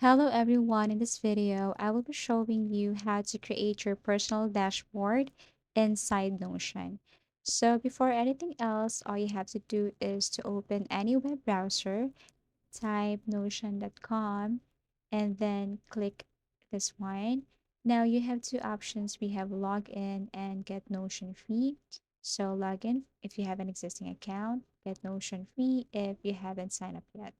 Hello everyone, in this video, I will be showing you how to create your personal dashboard inside Notion. So before anything else, all you have to do is to open any web browser, type notion.com, and then click this one. Now you have two options. We have login and get Notion free. So login if you have an existing account, get Notion free if you haven't signed up yet.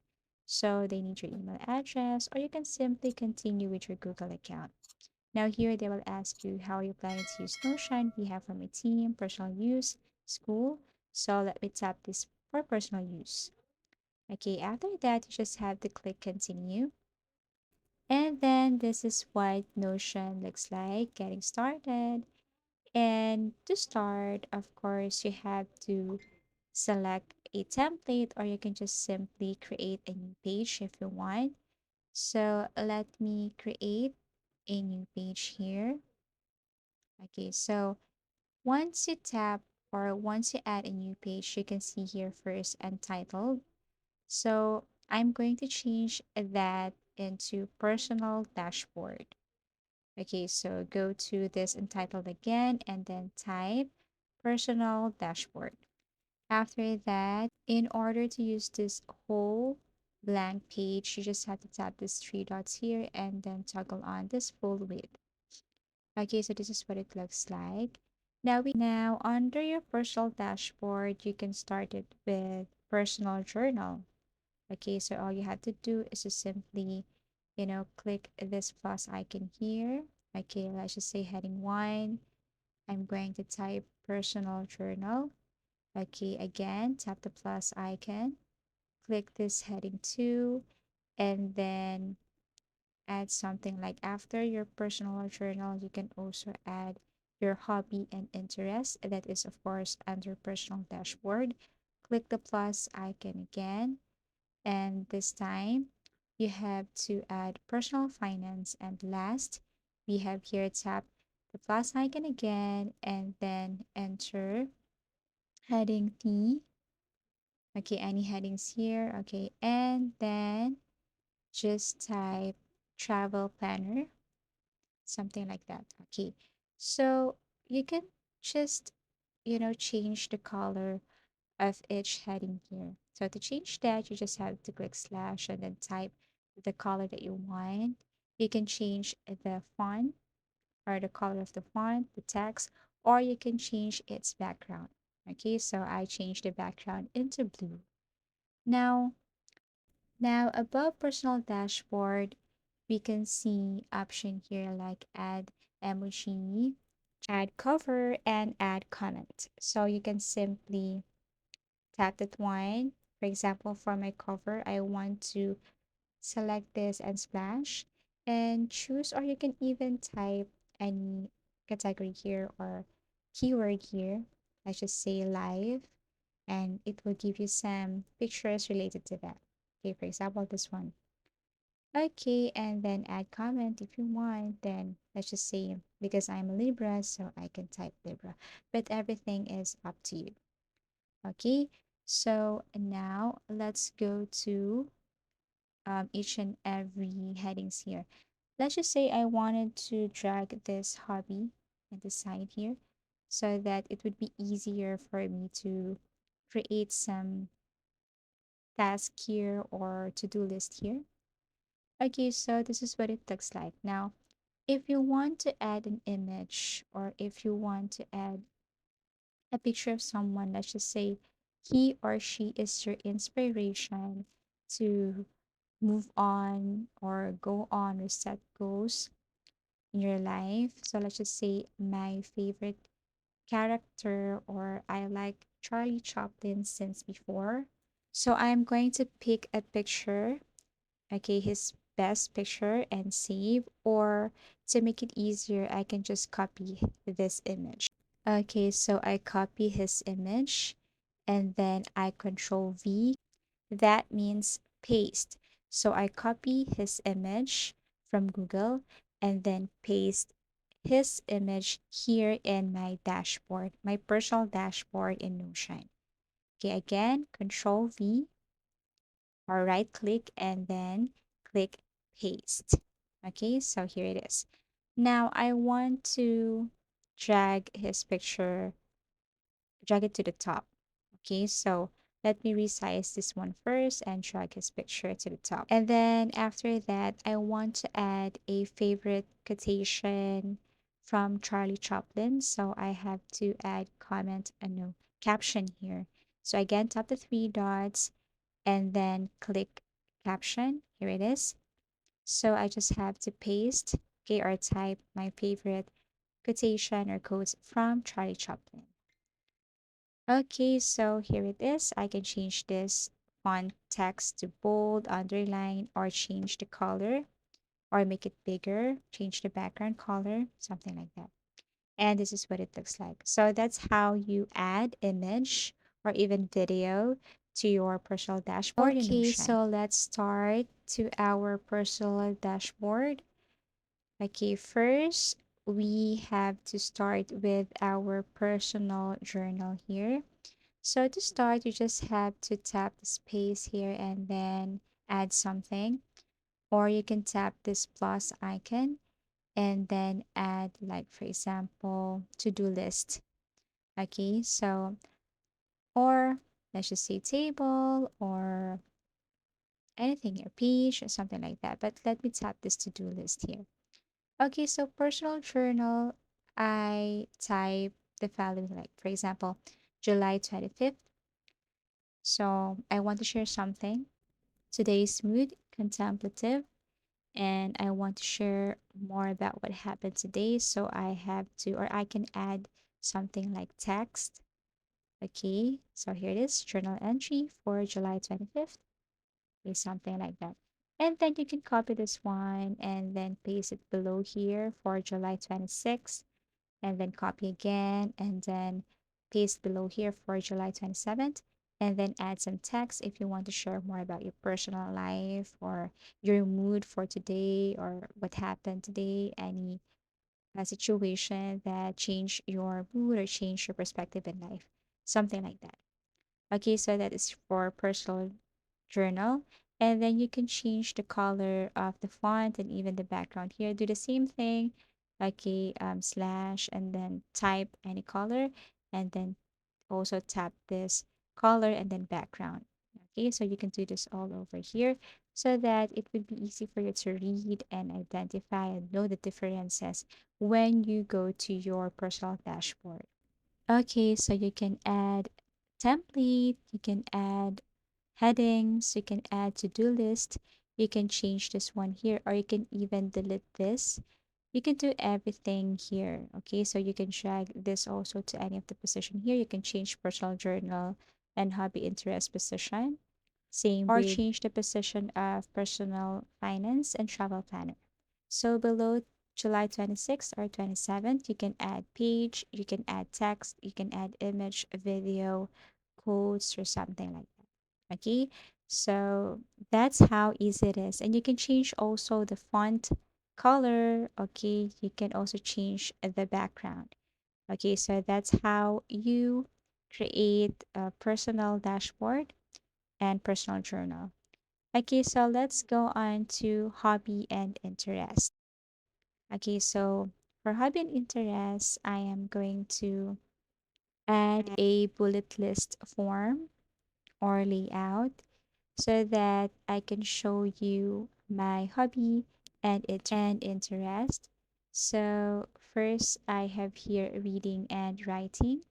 So they need your email address, or you can simply continue with your Google account. Now here they will ask you how you're planning to use Notion. We have for my team, personal use, school. So let me tap this for personal use. Okay, after that, you just have to click continue. And then this is what Notion looks like getting started. And to start, of course, you have to select a template, or you can just simply create a new page if you want. So let me create a new page here. Okay, so once you tap or once you add a new page, you can see here first entitled. So I'm going to change that into personal dashboard. Okay, so go to this entitled again and then type personal dashboard. After that, in order to use this whole blank page, you just have to tap these three dots here and then toggle on this full width. Okay, so this is what it looks like. Now under your personal dashboard, you can start it with personal journal. Okay, so all you have to do is to simply, click this plus icon here. Okay, let's just say heading one. I'm going to type personal journal. Okay, again, tap the plus icon, click this heading two, and then add something like after your personal journal, you can also add your hobby and interest. That is, of course, under personal dashboard. Click the plus icon again, and this time you have to add personal finance. And last, we have here tap the plus icon again and then enter heading T. Okay, any headings here. Okay, and then just type travel planner, something like that. Okay, so you can just, change the color of each heading here. So to change that, you just have to click slash and then type the color that you want. You can change the font or the color of the font, the text, or you can change its background. Okay, so I changed the background into blue. Now, now above personal dashboard, we can see option here like add emoji, add cover, and add comment. So you can simply tap that one. For example, for my cover, I want to select this and splash and choose, or you can even type any category here or keyword here. Let's just say live, and it will give you some pictures related to that. Okay, for example, this one. Okay, and then add comment if you want. Then let's just say because I'm a Libra, so I can type Libra, but everything is up to you. Okay, so now let's go to each and every headings here. Let's just say I wanted to drag this hobby at the side here so that it would be easier for me to create some task here or to-do list here. Okay, so this is what it looks like. Now, if you want to add an image or if you want to add a picture of someone, let's just say he or she is your inspiration to move on or go on or set goals in your life. So let's just say my favorite character, or I like Charlie Chaplin since before. So I'm going to pick a picture, okay, his best picture and save, or to make it easier, I can just copy this image. Okay, so I copy his image and then I control V. That means paste. So I copy his image from Google and then paste his image here in my dashboard, my personal dashboard in Notion. Okay, again, control V or right click and then click paste. Okay, so here it is. Now I want to drag his picture, drag it to the top. Okay, so let me resize this one first and drag his picture to the top. And then after that, I want to add a favorite quotation from Charlie Chaplin. So I have to add comment, no, caption here. So again, tap the three dots and then click caption. Here it is. So I just have to paste, okay, or type my favorite quotation or quotes from Charlie Chaplin. Okay, so here it is. I can change this font text to bold, underline, or change the color, or make it bigger, change the background color, something like that. And this is what it looks like. So that's how you add image or even video to your personal dashboard in Okay, Notion. so let's start to our personal dashboard. Okay, first we have to start with our personal journal here. So to start, you just have to tap the space here and then add something. Or you can tap this plus icon and then add, like, for example, to-do list. Okay, so, or let's just say table or anything here, page or something like that. But let me tap this to-do list here. Okay, so personal journal, I type the following, like, for example, July 25th. So I want to share something. Today's mood, contemplative, and I want to share more about what happened today. So I have to, or I can add something like text. Okay, so here it is, journal entry for July 25th, okay, something like that. And then you can copy this one and then paste it below here for July 26th, and then copy again and then paste below here for July 27th, and then add some text if you want to share more about your personal life or your mood for today or what happened today, any situation that changed your mood or changed your perspective in life, something like that. Okay, so that is for personal journal. And then you can change the color of the font and even the background here. Do the same thing. Okay, slash and then type any color and then also tap this color and then background. Okay, so you can do this all over here so that it would be easy for you to read and identify and know the differences when you go to your personal dashboard. Okay, so you can add template, you can add headings, you can add to-do list, you can change this one here, or you can even delete this. You can do everything here. Okay, so you can drag this also to any of the position here. You can change personal journal and hobby interest position. Same Or with change the position of personal finance and travel planner. So below July 26th or 27th, you can add page, you can add text, you can add image, video, quotes, or something like that. Okay, so that's how easy it is. And you can change also the font color. Okay, you can also change the background. Okay, so that's how you create a personal dashboard and personal journal. Okay, so let's go on to hobby and interest. Okay, so for hobby and interest, I am going to add a bullet list form or layout so that I can show you my hobby and interest. So first, I have here reading and writing.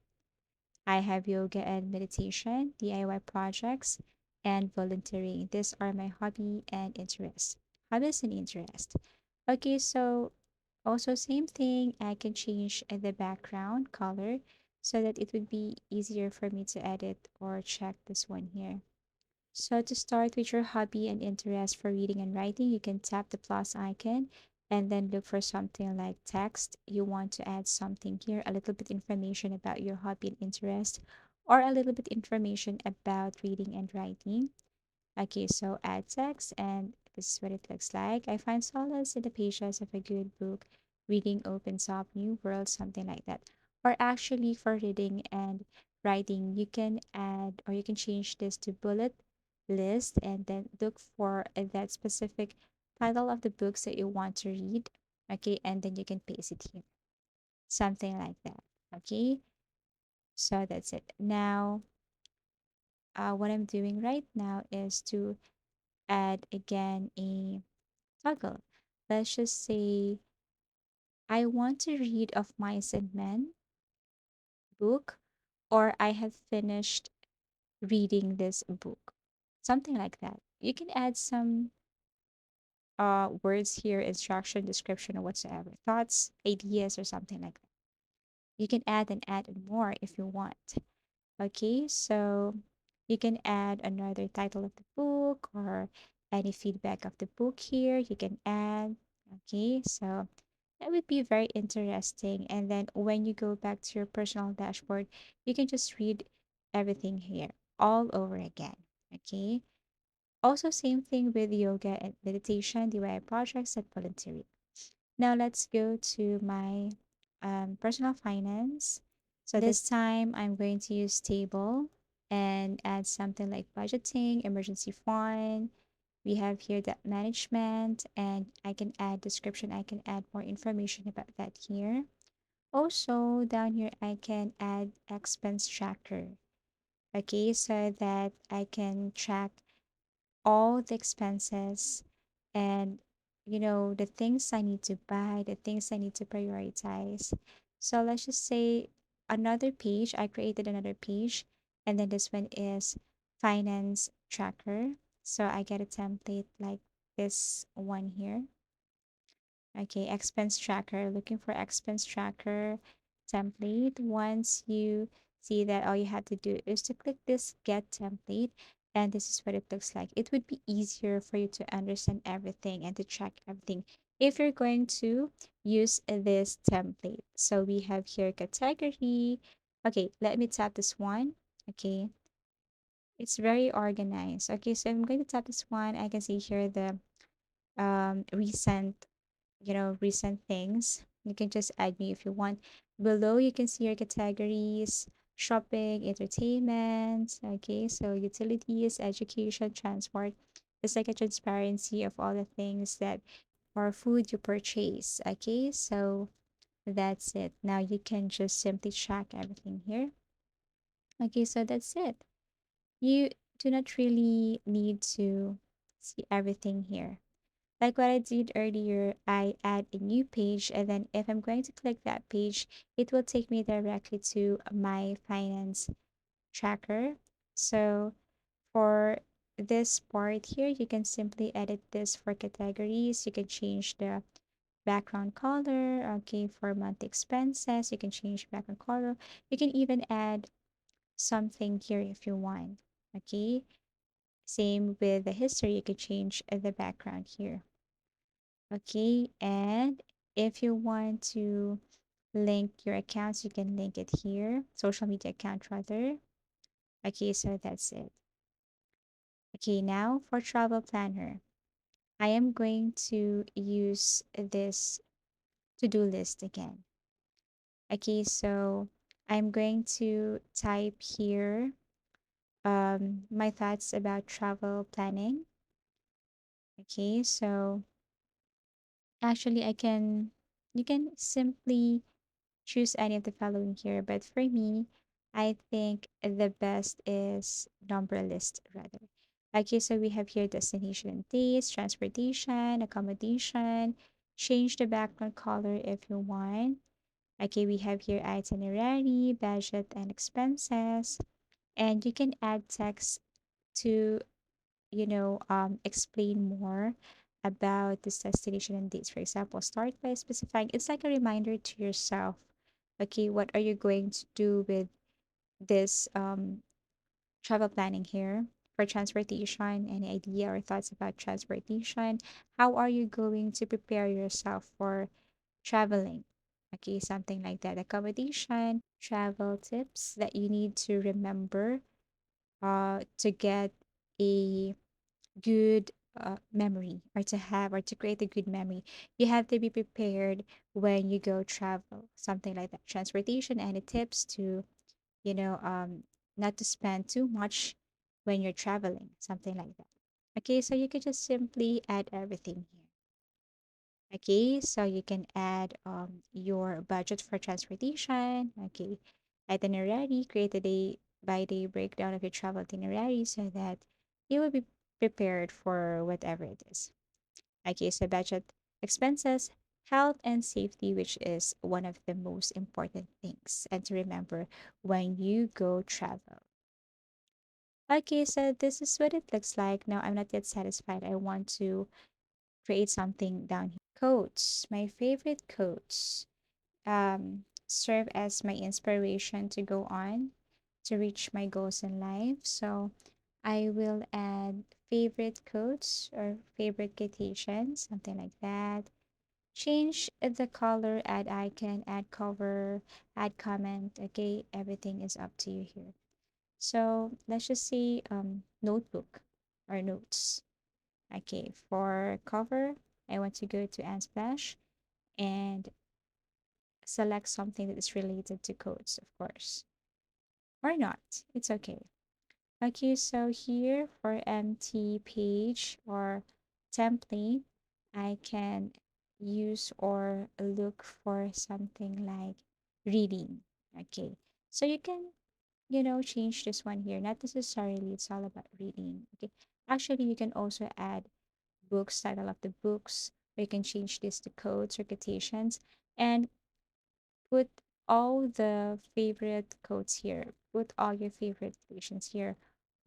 I have yoga and meditation, DIY projects, and volunteering. These are my hobby and interest. Hobbies and interest. Okay, so also same thing, I can change the background color so that it would be easier for me to edit or check this one here. So to start with your hobby and interest for reading and writing, you can tap the plus icon and then look for something like text. You want to add something here, a little bit information about your hobby and interest, or a little bit information about reading and writing. Okay, so add text, and this is what it looks like. I find solace in the pages of a good book. Reading opens up new worlds, something like that. Or actually, for reading and writing, you can add or you can change this to bullet list and then look for that specific title of the books that you want to read. Okay, and then you can paste it here. Something like that. Okay, so that's it. Now, what I'm doing right now is to add again a toggle. Let's just say I want to read of Mice and Men book, or I have finished reading this book. Something like that. You can add some words here, instruction, description, or whatsoever. Thoughts, ideas, or something like that. You can add and more if you want. Okay, so you can add another title of the book or any feedback of the book here. You can add. Okay, so that would be very interesting. And then when you go back to your personal dashboard, you can just read everything here all over again. Okay. Also, same thing with yoga and meditation, DIY projects, and volunteering. Now let's go to my personal finance. So this time I'm going to use table and add something like budgeting, emergency fund. We have here debt management, and I can add description. I can add more information about that here. Also, down here, I can add expense tracker. Okay, so that I can track all the expenses and the things I need to buy, the things I need to prioritize. So let's just say another page, I created another page, and then this one is finance tracker. So I get a template like this one here. Okay, expense tracker, looking for expense tracker template. Once you see that, all you have to do is to click this get template, and this is what it looks like. It would be easier for you to understand everything and to track everything if you're going to use this template. So we have here category. Okay, let me tap this one. Okay, it's very organized. Okay, so I'm going to tap this one. I can see here the recent recent things. You can just add me if you want. Below, you can see your categories: shopping, entertainment. Okay, so utilities, education, transport. It's like a transparency of all the things that or food you purchase. Okay, so that's it. Now you can just simply track everything here. Okay, so that's it. You do not really need to see everything here. Like what I did earlier, I add a new page, and then if I'm going to click that page, it will take me directly to my finance tracker. So for this part here, you can simply edit this for categories. You can change the background color. Okay, for monthly expenses, you can change background color. You can even add something here if you want. Okay, same with the history, you can change the background here. Okay, and if you want to link your accounts, you can link it here, social media account rather. Okay, so that's it. Okay, now for travel planner, I am going to use this to-do list again. Okay, so I'm going to type here my thoughts about travel planning. Okay, so actually you can simply choose any of the following here, but for me, I think the best is number list rather. Okay, so we have here destination and dates, transportation, accommodation, change the background color if you want. Okay, we have here itinerary, budget, and expenses. And you can add text to explain more about this destination and dates. For example, start by specifying, it's like a reminder to yourself. Okay, what are you going to do with this travel planning here for transportation? Any idea or thoughts about transportation? How are you going to prepare yourself for traveling? Okay, something like that. Accommodation, travel tips that you need to remember to get a good memory, or to have or to create a good memory. You have to be prepared when you go travel, something like that. Transportation, any tips to you know um not to spend too much when you're traveling, something like that. Okay, so you can just simply add everything here. Okay, so you can add your budget for transportation. Okay, itinerary, create a day by day breakdown of your travel itinerary so that you will be prepared for whatever it is. Okay, so budget expenses, health and safety, which is one of the most important things and to remember when you go travel. Okay, so this is what it looks like. Now I'm not yet satisfied. I want to create something down here. Quotes, my favorite quotes, serve as my inspiration to go on to reach my goals in life. So I will add favorite quotes or favorite quotations, something like that. Change the color, add icon, add cover, add comment. Okay, everything is up to you here. So let's just say notebook or notes. Okay, for cover, I want to go to Unsplash and select something that is related to codes, of course, or not. It's okay. Okay, so here for empty page or template, I can use or look for something like reading. Okay, so you can, change this one here. Not necessarily it's all about reading. Okay, actually, you can also add books, title of the books, or you can change this to codes or quotations and put all the favorite quotes here. Put all your favorite quotations here.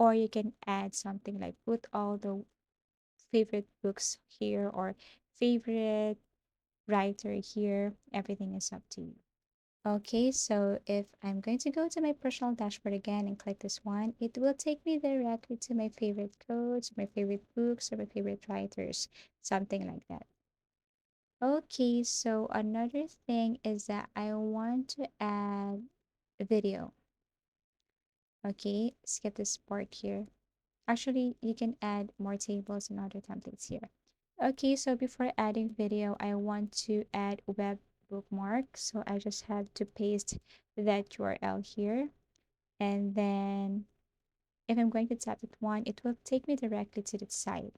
Or you can add something like put all the favorite books here or favorite writer here. Everything is up to you. Okay, so if I'm going to go to my personal dashboard again and click this one, it will take me directly to my favorite quotes, my favorite books, or my favorite writers, something like that. Okay, so another thing is that I want to add a video. Okay, skip this part here. Actually, you can add more tables and other templates here. Okay, so before adding video, I want to add web bookmark. So I just have to paste that URL here. And then if I'm going to tap that one, it will take me directly to the site.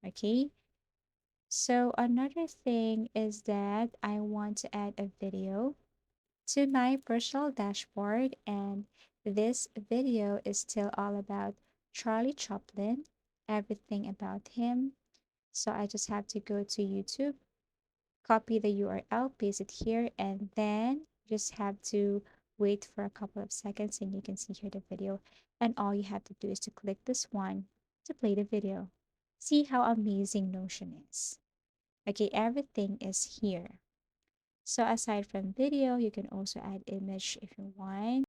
Okay, so another thing is that I want to add a video to my personal dashboard, and this video is still all about Charlie Chaplin, everything about him. So I just have to go to YouTube, copy the URL, paste it here, and then just have to wait for a couple of seconds and you can see here the video. And all you have to do is to click this one to play the video. See how amazing Notion is. Okay, everything is here. So aside from video, you can also add image if you want.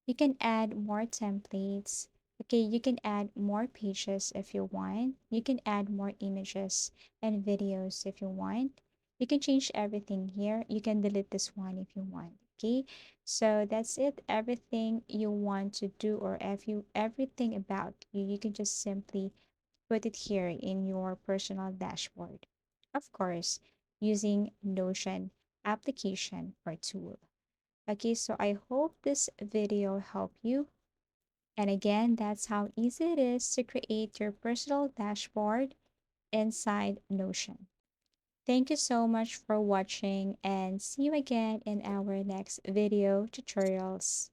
You can add more templates. Okay, you can add more pages if you want. You can add more images and videos if you want. You can change everything here. You can delete this one if you want. Okay, so that's it. Everything you want to do or if you everything about you, you can just simply put it here in your personal dashboard. Of course, using Notion application or tool. Okay, so I hope this video helped you. And again, that's how easy it is to create your personal dashboard inside Notion. Thank you so much for watching and see you again in our next video tutorials.